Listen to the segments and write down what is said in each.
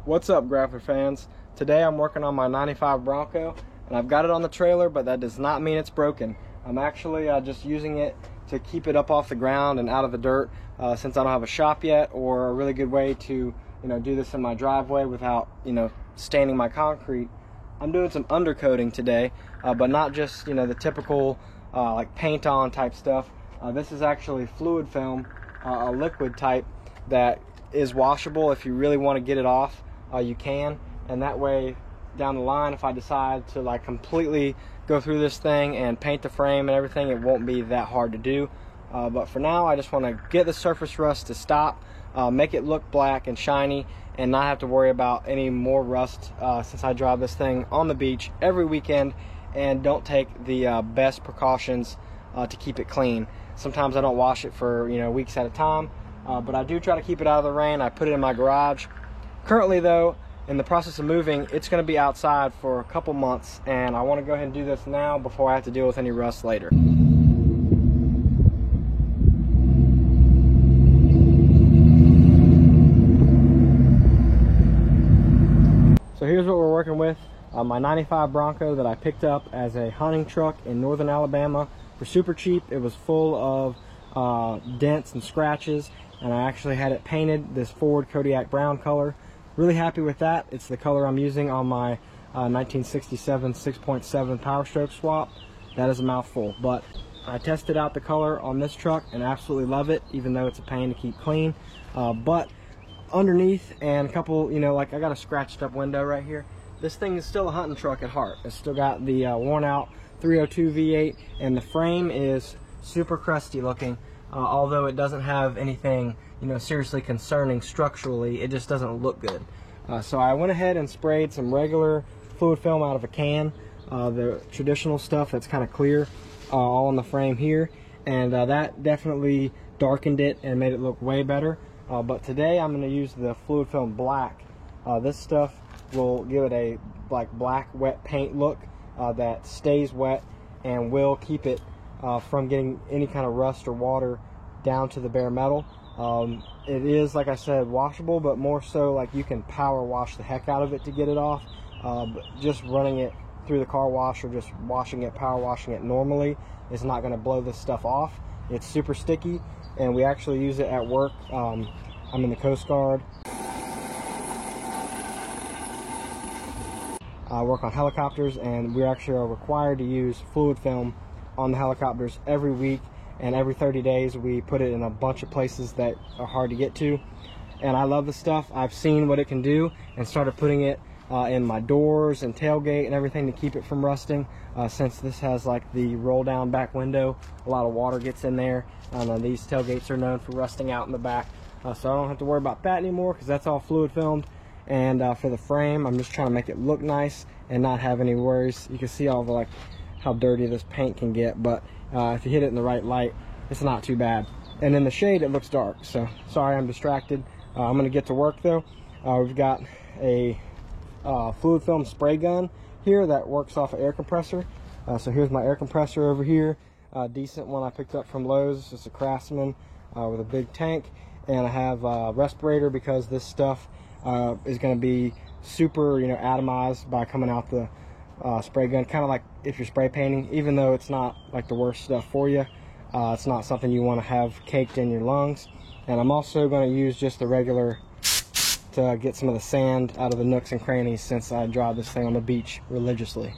What's up, Grappler fans? Today I'm working on my 95 Bronco, and I've got it on the trailer, but that does not mean it's broken. I'm actually just using it to keep it up off the ground and out of the dirt, since I don't have a shop yet, or a really good way to do this in my driveway without staining my concrete. I'm doing some undercoating today, but not just the typical like paint on type stuff. This is actually fluid film, a liquid type that is washable. If you really want to get it off, you can, and that way down the line, if I decide to like completely go through this thing and paint the frame and everything, it won't be that hard to do. But for now, I just want to get the surface rust to stop, make it look black and shiny, and not have to worry about any more rust, since I drive this thing on the beach every weekend and don't take the best precautions to keep it clean. Sometimes I don't wash it for weeks at a time, but I do try to keep it out of the rain. I put it in my garage. Currently though, in the process of moving, it's going to be outside for a couple months, and I want to go ahead and do this now before I have to deal with any rust later. So here's what we're working with. My 95 Bronco that I picked up as a hunting truck in northern Alabama for super cheap. It was full of dents and scratches, and I actually had it painted this Ford Kodiak brown color. Really happy with that. It's the color I'm using on my 1967 6.7 Power Stroke swap. That is a mouthful, but I tested out the color on this truck and absolutely love it, even though it's a pain to keep clean. But underneath and a couple, like I got a scratched up window right here. This thing is still a hunting truck at heart. It's still got the worn out 302 V8, and the frame is super crusty looking. Although it doesn't have anything seriously concerning structurally, it just doesn't look good. So I went ahead and sprayed some regular fluid film out of a can, the traditional stuff that's kind of clear, all on the frame here, and that definitely darkened it and made it look way better. But today I'm going to use the fluid film black. This stuff will give it a black wet paint look that stays wet and will keep it from getting any kind of rust or water down to the bare metal. It is, like I said, washable, but more so like you can power wash the heck out of it to get it off. But just running it through the car wash or just washing it, power washing it normally is not going to blow this stuff off. It's super sticky, and we actually use it at work. I'm in the Coast Guard. I work on helicopters, and we actually are required to use fluid film on the helicopters every week, and every 30 days we put it in a bunch of places that are hard to get to. And I love the stuff. I've seen what it can do and started putting it in my doors and tailgate and everything to keep it from rusting. Since this has like the roll down back window, a lot of water gets in there, and these tailgates are known for rusting out in the back. So I don't have to worry about that anymore because that's all fluid filmed. And for the frame, I'm just trying to make it look nice and not have any worries. You can see all the how dirty this paint can get, but if you hit it in the right light, it's not too bad. And in the shade, it looks dark. So sorry, I'm distracted. I'm gonna get to work though. We've got a fluid film spray gun here that works off an air compressor. So here's my air compressor over here. Decent one I picked up from Lowe's. It's a Craftsman with a big tank, and I have a respirator because this stuff is going to be super atomized by coming out the spray gun, kind of like if you're spray painting. Even though it's not like the worst stuff for you, it's not something you want to have caked in your lungs. And I'm also going to use just the regular to get some of the sand out of the nooks and crannies, since I drive this thing on the beach religiously.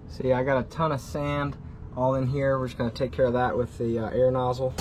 See, I got a ton of sand all in here. We're just going to take care of that with the air nozzle.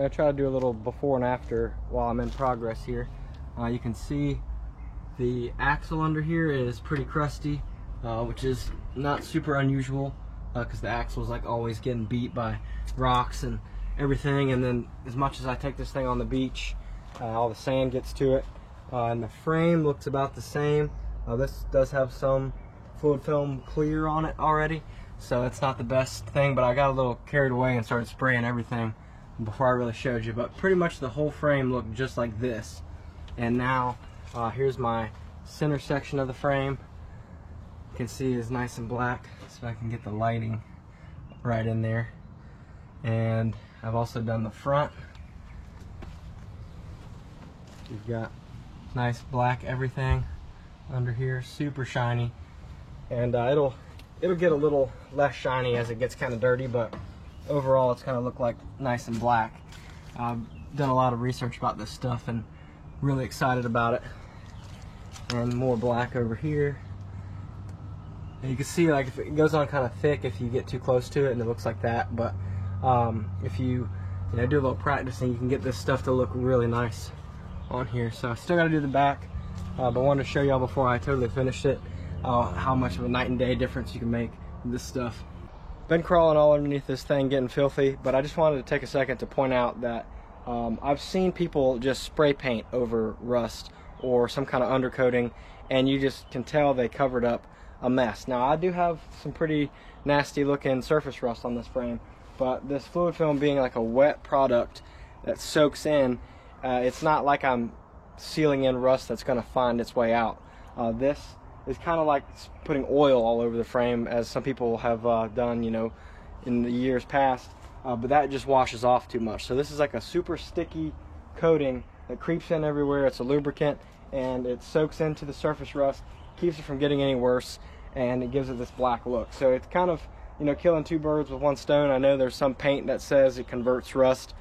I try to do a little before and after while I'm in progress here. You can see the axle under here is pretty crusty, which is not super unusual because the axle is like always getting beat by rocks and everything. And then as much as I take this thing on the beach, all the sand gets to it. And the frame looks about the same. This does have some fluid film clear on it already, so it's not the best thing, but I got a little carried away and started spraying everything before I really showed you. But pretty much the whole frame looked just like this. And now here's my center section of the frame. You can see it's nice and black, so I can get the lighting right in there. And I've also done the front. You've got nice black everything under here, super shiny. And it'll get a little less shiny as it gets kind of dirty, but overall it's going to look like nice and black. I've done a lot of research about this stuff and really excited about it. And more black over here. And you can see, like, if it goes on kind of thick if you get too close to it, and it looks like that. But if you do a little practicing, you can get this stuff to look really nice on here. So I still got to do the back, but I wanted to show y'all before I totally finished it how much of a night and day difference you can make with this stuff. Been crawling all underneath this thing getting filthy, but I just wanted to take a second to point out that I've seen people just spray paint over rust or some kind of undercoating, and you just can tell they covered up a mess. Now I do have some pretty nasty looking surface rust on this frame, but this fluid film being like a wet product that soaks in, it's not like I'm sealing in rust that's going to find its way out. This is kind of like putting oil all over the frame, as some people have done, in the years past, but that just washes off too much. So this is like a super sticky coating that creeps in everywhere. It's a lubricant, and it soaks into the surface rust, keeps it from getting any worse, and it gives it this black look. So it's kind of, killing two birds with one stone. I know there's some paint that says it converts rust.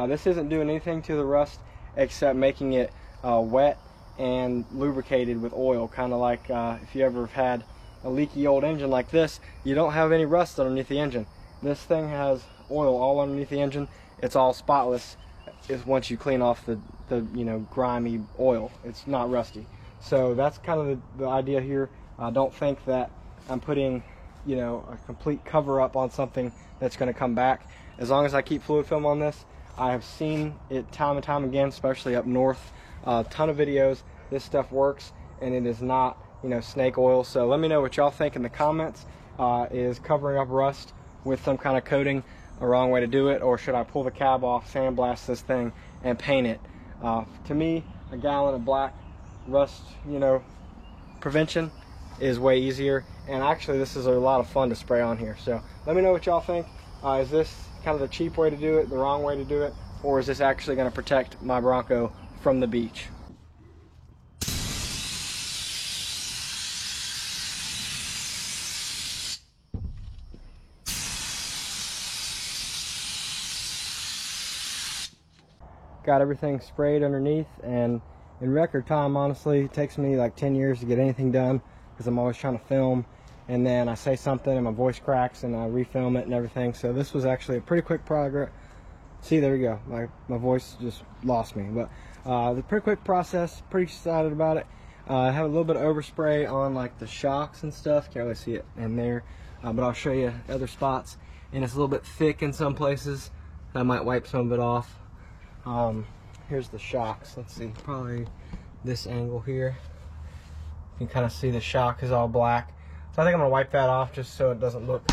This isn't doing anything to the rust except making it wet and lubricated with oil, kind of like if you ever have had a leaky old engine like this, you don't have any rust underneath the engine. This thing has oil all underneath the engine. It's all spotless once you clean off the grimy oil. It's not rusty. So that's kind of the idea here. Don't think that I'm putting a complete cover up on something that's going to come back. As long as I keep fluid film on this, I have seen it time and time again, especially up north. A ton of videos. This stuff works, and it is not snake oil. So let me know what y'all think in the comments. Is covering up rust with some kind of coating a wrong way to do it, or should I pull the cab off, sandblast this thing, and paint it? To me, a gallon of black rust prevention is way easier, and actually this is a lot of fun to spray on here. So let me know what y'all think. Is this kind of the cheap way to do it, the wrong way to do it, or is this actually going to protect my Bronco from the beach? Got everything sprayed underneath, and in record time, honestly, it takes me like 10 years to get anything done because I'm always trying to film, and then I say something and my voice cracks and I refilm it and everything. So this was actually a pretty quick progress. See, there we go, my voice just lost me. But the pretty quick process, pretty excited about it. I have a little bit of overspray on like the shocks and stuff, can't really see it in there, but I'll show you other spots. And it's a little bit thick in some places. I might wipe some of it off. Here's the shocks. Let's see, probably this angle here. You can kind of see the shock is all black. So I think I'm gonna wipe that off just so it doesn't look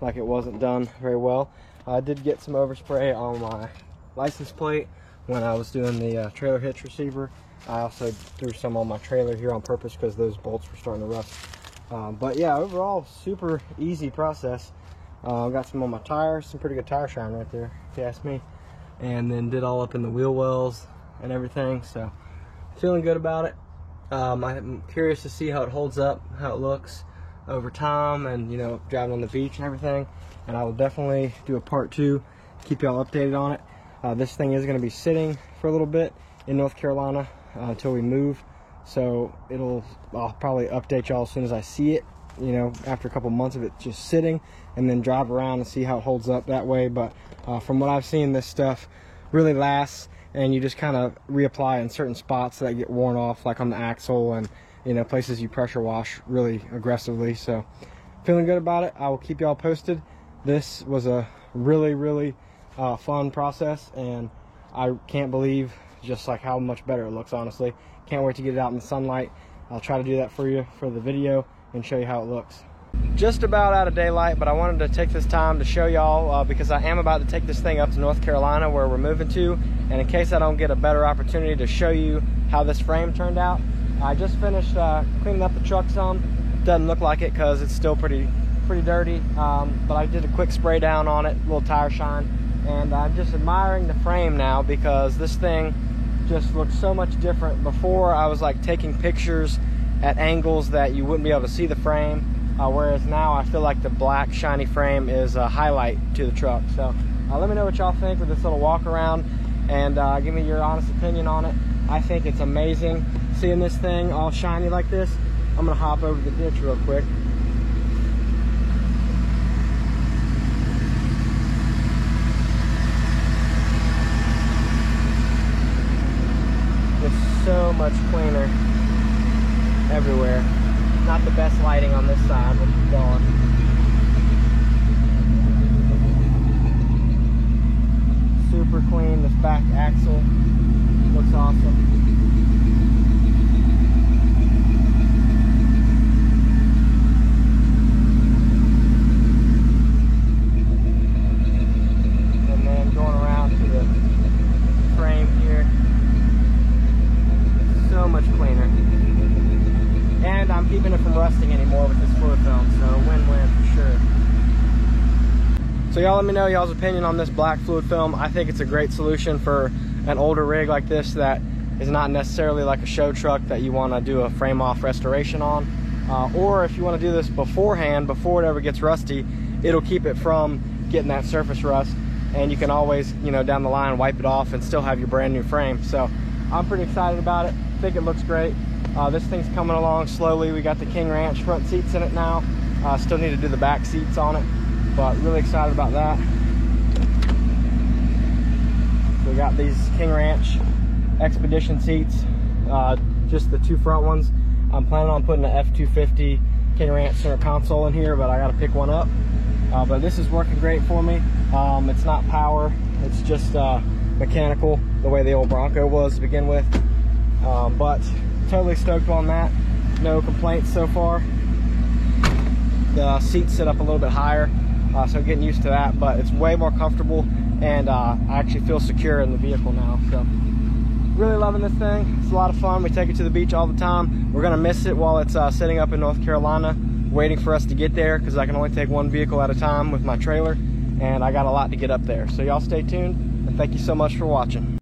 like it wasn't done very well. I did get some overspray on my license plate when I was doing the trailer hitch receiver. I also threw some on my trailer here on purpose because those bolts were starting to rust. But yeah, overall, super easy process. Got some on my tires, some pretty good tire shine right there, if you ask me. And then did all up in the wheel wells and everything, so feeling good about it. I'm curious to see how it holds up, how it looks over time, and driving on the beach and everything. And I will definitely do a part 2, keep y'all updated on it. This thing is going to be sitting for a little bit in North Carolina until we move, so I'll probably update y'all as soon as I see it you know, after a couple months of it just sitting, and then drive around and see how it holds up that way. But from what I've seen, this stuff really lasts, and you just kind of reapply in certain spots that get worn off, like on the axle and, you know, places you pressure wash really aggressively. So feeling good about it. I will keep y'all posted. This was a really fun process, and I can't believe just like how much better it looks, honestly. Can't wait to get it out in the sunlight. I'll try to do that for you for the video and show you how it looks. Just about out of daylight, but I wanted to take this time to show y'all because I am about to take this thing up to North Carolina, where we're moving to, and in case I don't get a better opportunity to show you how this frame turned out, I just finished cleaning up the truck some. Doesn't look like it because it's still pretty dirty, but I did a quick spray down on it, a little tire shine, and I'm just admiring the frame now because this thing just looks so much different. Before, I was like taking pictures at angles that you wouldn't be able to see the frame, whereas now I feel like the black shiny frame is a highlight to the truck. So let me know what y'all think with this little walk around, and give me your honest opinion on it. I think it's amazing seeing this thing all shiny like this. I'm gonna hop over the ditch real quick. It's so much cleaner everywhere. Not the best lighting on this side, but keep going. Super clean. This back axle looks awesome. And then going around to the frame here, so much cleaner. And I'm keeping it from rusting anymore with this fluid film, so win-win for sure. So y'all let me know y'all's opinion on this black fluid film. I think it's a great solution for an older rig like this that is not necessarily like a show truck that you want to do a frame off restoration on. Or if you want to do this beforehand, before it ever gets rusty, it'll keep it from getting that surface rust, and you can always, you know, down the line wipe it off and still have your brand new frame. So I'm pretty excited about it. I think it looks great. This thing's coming along slowly. We got the King Ranch front seats in it now. Still need to do the back seats on it, but really excited about that. We got these King Ranch Expedition seats, just the two front ones. I'm planning on putting an F250 King Ranch center console in here, but I gotta pick one up. But this is working great for me. It's not power, it's just mechanical, the way the old Bronco was to begin with. But totally stoked on that. No complaints so far. The seats sit up a little bit higher, so getting used to that, but it's way more comfortable, and I actually feel secure in the vehicle now. So really loving this thing. It's a lot of fun. We take it to the beach all the time. We're gonna miss it while it's sitting up in North Carolina, waiting for us to get there, because I can only take one vehicle at a time with my trailer, and I got a lot to get up there. So y'all stay tuned, and thank you so much for watching.